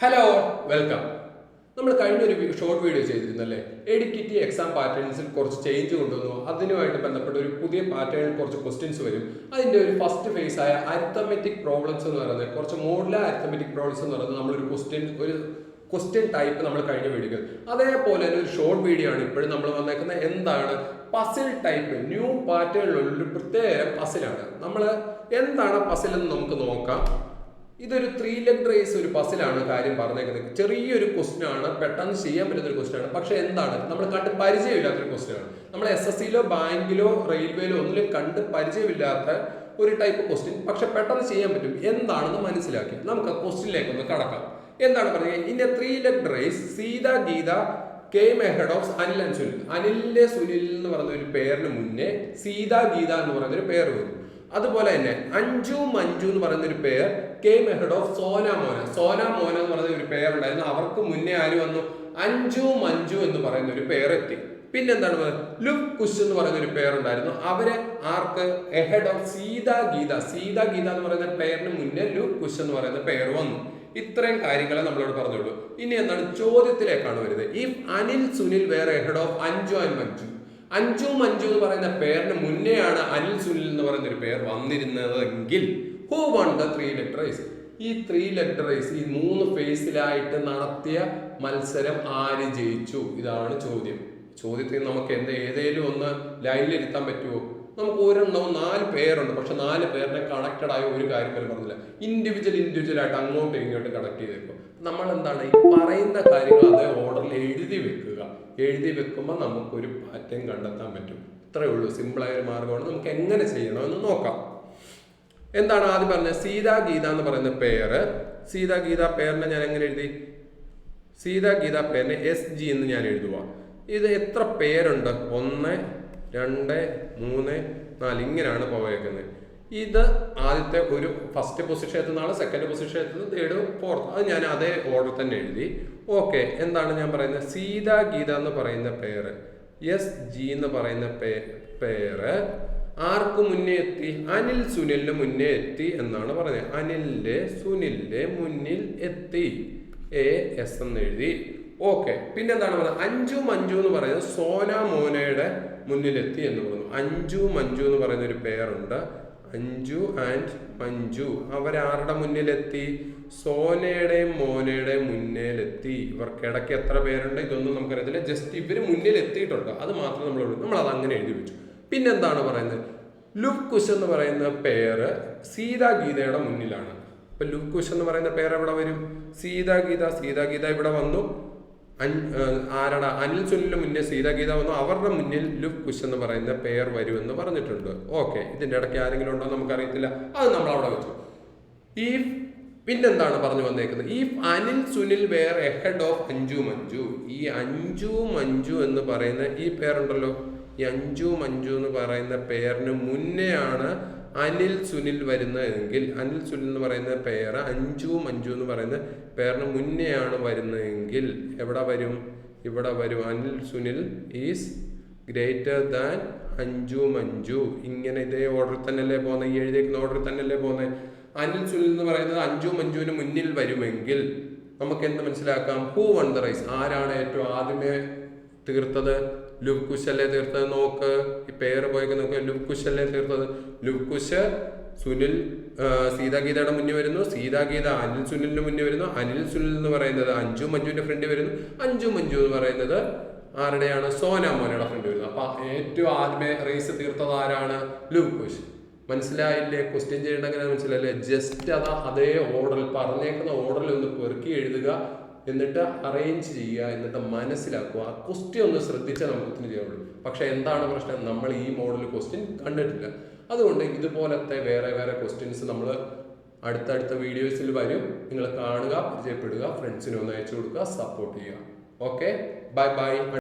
Hello welcome. നമ്മൾ കഴിഞ്ഞൊരു short video ചെയ്തിരുന്നല്ലേ, എഡിക്കിറ്റി exam പാറ്റേൺസിൽ കുറച്ച് ചേഞ്ച് കൊണ്ടുവന്നു. അതിനുമായിട്ട് ബന്ധപ്പെട്ട ഒരു പുതിയ പാറ്റേണിൽ കുറച്ച് ക്വസ്റ്റ്യൻസ് വരും. അതിൻ്റെ ഒരു ഫസ്റ്റ് ഫേസ് ആയ അരിത്തമെറ്റിക് പ്രോബ്ലംസ് എന്ന് പറയുന്നത്, കുറച്ച് മോഡുലാർ അരിത്തമെറ്റിക് പ്രോബ്ലംസ് എന്ന് പറയുന്നത് നമ്മളൊരു ക്വസ്റ്റ്യൻ ടൈപ്പ് നമ്മൾ കഴിഞ്ഞ വീഡിയോ, അതേപോലെ തന്നെ ഒരു ഷോർട്ട് വീഡിയോ ആണ് ഇപ്പോഴും നമ്മൾ വന്നേക്കുന്നത്. എന്താണ് പസിൽ ടൈപ്പ്, ന്യൂ പാറ്റേണിലുള്ള ഒരു പ്രത്യേക പസിലാണ്. നമ്മൾ എന്താണ് പസിൽ എന്ന് നമുക്ക് നോക്കാം. ഇതൊരു 3 ലെഗ് റേസ് ഒരു പസിലാണ് കാര്യം പറഞ്ഞേക്കുന്നത്. ചെറിയൊരു ക്വസ്റ്റ്യൻ ആണ്, പെട്ടെന്ന് ചെയ്യാൻ പറ്റുന്ന ഒരു ക്വസ്റ്റ്യൻ ആണ്. പക്ഷെ എന്താണ്, നമ്മൾ കണ്ട് പരിചയമില്ലാത്തൊരു ക്വസ്റ്റ്യൻ ആണ്. നമ്മൾ SSCയിലോ ബാങ്കിലോ റെയിൽവേയിലോ ഒന്നിലും കണ്ട് പരിചയമില്ലാത്ത ഒരു ടൈപ്പ് ക്വസ്റ്റ്യൻ, പക്ഷെ പെട്ടെന്ന് ചെയ്യാൻ പറ്റും. എന്താണെന്ന് മനസ്സിലാക്കി നമുക്ക് ആ ക്വസ്റ്റ്യനിലേക്ക് ഒന്ന് കടക്കാം. എന്താണ് പറയുന്നത്? In a 3 leg race Sita Gita came ahead of Anil and Sunil. അനിലിന്റെ സുനിൽ എന്ന് പറയുന്ന ഒരു പേരിന് മുന്നേ സീത ഗീത എന്ന് പറയുന്ന ഒരു പേര് വരും. അതുപോലെ തന്നെ അഞ്ജു മഞ്ജു എന്ന് പറയുന്ന ഒരു പേർ കെയിം എഹെഡ് ഓഫ് സോന മോന. സോന മോന എന്ന് പറയുന്ന ഒരു പേരുണ്ടായിരുന്നു. അവർക്ക് മുന്നേ ആര് വന്നു? അഞ്ജു മഞ്ജു എന്ന് പറയുന്ന ഒരു പേരെത്തി. പിന്നെന്താണ് പറയുന്നത്? ലുക് കുഷ് എന്ന് പറയുന്ന ഒരു പേരുണ്ടായിരുന്നു. അവര് ആർക്ക്? Ahead of Sita Gita. സീത ഗീത എന്ന് പറയുന്ന പേരിന് മുന്നേ ലുക് കുഷ് എന്ന് പറയുന്ന പേര് വന്നു. ഇത്രയും കാര്യങ്ങളെ നമ്മളോട് പറഞ്ഞുള്ളൂ. ഇനി എന്താണ്, ചോദ്യത്തിലേക്കാണ് വരുന്നത്. ഇഫ് അനിൽ സുനിൽ വേറെ ahead of Anju and Manju. Anju Manju എന്ന് പറയുന്ന പേരിന് മുന്നെയാണ് അനിൽ സുനിൽ എന്ന് പറയുന്ന ഒരു പേർ വന്നിരുന്നതെങ്കിൽ who won the 3 leg race? ഈ 3 ലെഗ് റേസ്, ഈ 3 ഫേസിലായിട്ട് നടത്തിയ മത്സരം ആര് ജയിച്ചു? ഇതാണ് ചോദ്യം. ചോദ്യത്തിൽ നമുക്ക് ഏതേലും ഒന്ന് ലൈനിലിരുത്താൻ പറ്റുമോ? നമുക്ക് ഒരെണ്ണവും 4 പേരുണ്ട്, പക്ഷെ 4 പേരിനെ കണക്റ്റഡ് ആയ ഒരു കാര്യം പോലും പറഞ്ഞില്ല. ഇൻഡിവിജ്വൽ ആയിട്ട് അങ്ങോട്ടും ഇങ്ങോട്ടും കണക്ട് ചെയ്തേക്കും. നമ്മൾ എന്താണ് ഈ പറയുന്ന കാര്യങ്ങൾ അതേ ഓർഡറിൽ എഴുതി വെക്കുക. എഴുതി വെക്കുമ്പോൾ നമുക്കൊരു പാറ്റേൺ കണ്ടെത്താൻ പറ്റും. ഇത്രയേ ഉള്ളൂ. സിമ്പിളായ ഒരു മാർഗമാണ്. നമുക്ക് എങ്ങനെ ചെയ്യണമെന്ന് നോക്കാം. എന്താണ് ആദ്യം പറഞ്ഞത്? സീതാ ഗീത എന്ന് പറയുന്ന പേര്. സീതാ ഗീത പേരിനെ ഞാൻ എങ്ങനെ എഴുതി? സീതാ ഗീത പേരിനെ SG എന്ന് ഞാൻ എഴുതുക. ഇത് എത്ര പേരുണ്ട്? 1 2 3 4 ഇങ്ങനെയാണ് പോയേക്കുന്നത്. ഇത് ആദ്യത്തെ ഒരു ഫസ്റ്റ് പൊസിഷൻ എത്തുന്നതാണ്, സെക്കൻഡ് പൊസിഷൻ എത്തുന്നത്, തേർഡ്, ഫോർത്ത്. അത് ഞാൻ അതേ ഓർഡർ തന്നെ എഴുതി. ഓക്കെ. എന്താണ് ഞാൻ പറയുന്നത്? സീതാ ഗീത എന്ന് പറയുന്ന പേര്, SG എന്ന് പറയുന്ന പേര് ആർക്ക് മുന്നേ എത്തി? അനിൽ സുനിലിന് മുന്നേ എത്തി എന്നാണ് പറഞ്ഞത്. അനിലിന്റെ സുനിലിന്റെ മുന്നിൽ എത്തി. AS എന്ന് എഴുതി. ഓക്കെ. പിന്നെന്താണ് പറയുന്നത്? അഞ്ജു മഞ്ജു എന്ന് പറയുന്നത് സോന മോനയുടെ മുന്നിലെത്തി എന്ന് പറഞ്ഞു. അഞ്ജു മഞ്ജു എന്ന് പറയുന്ന ഒരു പേരുണ്ട്. അഞ്ജു ആൻഡ് മഞ്ജു അവരാരുടെ മുന്നിലെത്തി? സോനയുടെയും മോനയുടെയും മുന്നിലെത്തി. ഇവർക്കിടയ്ക്ക് എത്ര പേരുണ്ട് ഇതൊന്നും നമുക്കറിയത്തില്ല. ജസ്റ്റ് ഇവര് മുന്നിൽ എത്തിയിട്ടുണ്ട്, അത് മാത്രം നമ്മൾ അത് അങ്ങനെ എഴുതി വെച്ചു. പിന്നെന്താണ് പറയുന്നത്? ലുക് കുഷ് എന്ന് പറയുന്ന പേര് സീതാ ഗീതയുടെ മുന്നിലാണ്. അപ്പൊ ലുക് കുഷ് എന്ന് പറയുന്ന പേര് എവിടെ വരും? സീതാ ഗീത ഇവിടെ വന്നു. ആരാടാ? അനിൽ സുനിലിന് മുന്നേ സീതാ ഗീത വന്നു. അവരുടെ മുന്നിൽ ലുക് കുഷ് എന്ന് പറയുന്ന പേർ വരുമെന്ന് പറഞ്ഞിട്ടുണ്ട്. ഓക്കെ. ഇതിന്റെ ഇടയ്ക്ക് ആരെങ്കിലും ഉണ്ടോ നമുക്കറിയത്തില്ല, അത് നമ്മൾ അവിടെ വെച്ചു. ഈ പിന്നെന്താണ് പറഞ്ഞു വന്നേക്കുന്നത്? ഈ Anil Sunil were ahead of Anju Manju. ഈ അഞ്ജു മഞ്ജു എന്ന് പറയുന്ന ഈ പേരുണ്ടല്ലോ, ഈ അഞ്ജു മഞ്ജു എന്ന് പറയുന്ന പേരിന് മുന്നെയാണ് അനിൽ സുനിൽ വരുന്നതെങ്കിൽ, അനിൽ സുനിൽ എന്ന് പറയുന്ന പേര് അഞ്ജു മഞ്ജു എന്ന് പറയുന്ന പേരിന് മുന്നെയാണ് വരുന്നതെങ്കിൽ എവിടെ വരും? ഇവിടെ വരും. Anil Sunil is greater than Anju Manju. ഇങ്ങനെ ഇതേ ഓർഡറിൽ തന്നെയല്ലേ പോകുന്നത്? ഈ എഴുതിയേക്കുന്ന ഓർഡറിൽ തന്നെയല്ലേ പോകുന്നത്? അനിൽ സുനിൽ എന്ന് പറയുന്നത് അഞ്ജു മഞ്ജുവിന് മുന്നിൽ വരുമെങ്കിൽ നമുക്ക് എന്ത് മനസ്സിലാക്കാം? Who won the race? ആരാണ് ഏറ്റവും ആദ്യമേ തീർത്തത്? ലുക് കുഷ് അല്ലേ തീർത്തത്? നോക്ക്, ഈ പേര് പോയൊക്കെ നോക്ക്. ലുക് കുഷ് അല്ലേ തീർത്തത്? ലുക് കുഷ് സുനിൽ സീതാ ഗീതയുടെ മുന്നിൽ വരുന്നു. സീതാ ഗീത അനിൽ സുനിലിന് മുന്നിൽ വരുന്നു. അനിൽ സുനിൽ എന്ന് പറയുന്നത് അഞ്ജു മഞ്ജുവിന്റെ ഫ്രണ്ട് വരുന്നു. അഞ്ജു മഞ്ജു എന്ന് പറയുന്നത് ആരുടെയാണ്? സോന മോനയുടെ ഫ്രണ്ട് വരുന്നു. അപ്പൊ ഏറ്റവും ആദ്യമേ റേസ് തീർത്തത് ആരാണ്? ലുക് കുഷ്. മനസ്സിലായില്ലേ? ക്വസ്റ്റ്യൻ ചെയ്യേണ്ട അങ്ങനെ മനസ്സിലായില്ലേ? ജസ്റ്റ് അതേ ഓർഡറിൽ പറഞ്ഞേക്കുന്ന ഓർഡറിൽ ഒന്ന് പെറുക്കി എഴുതുക, എന്നിട്ട് അറേഞ്ച് ചെയ്യുക, എന്നിട്ട് മനസ്സിലാക്കുക. ആ ക്വസ്റ്റ്യൻ ഒന്ന് ശ്രദ്ധിച്ചാൽ നമുക്ക് ഒത്തിരി ചെയ്യാവുള്ളൂ. പക്ഷെ എന്താണ് പ്രശ്നം? നമ്മൾ ഈ മോഡൽ ക്വസ്റ്റ്യൻ കണ്ടിട്ടില്ല. അതുകൊണ്ട് ഇതുപോലത്തെ വേറെ ക്വസ്റ്റ്യൻസ് നമ്മൾ അടുത്തടുത്ത വീഡിയോസിൽ വരും. നിങ്ങൾ കാണുക, പരിചയപ്പെടുക, ഫ്രണ്ട്സിന് ഒന്ന് അയച്ചു കൊടുക്കുക, സപ്പോർട്ട് ചെയ്യുക. Okay, by.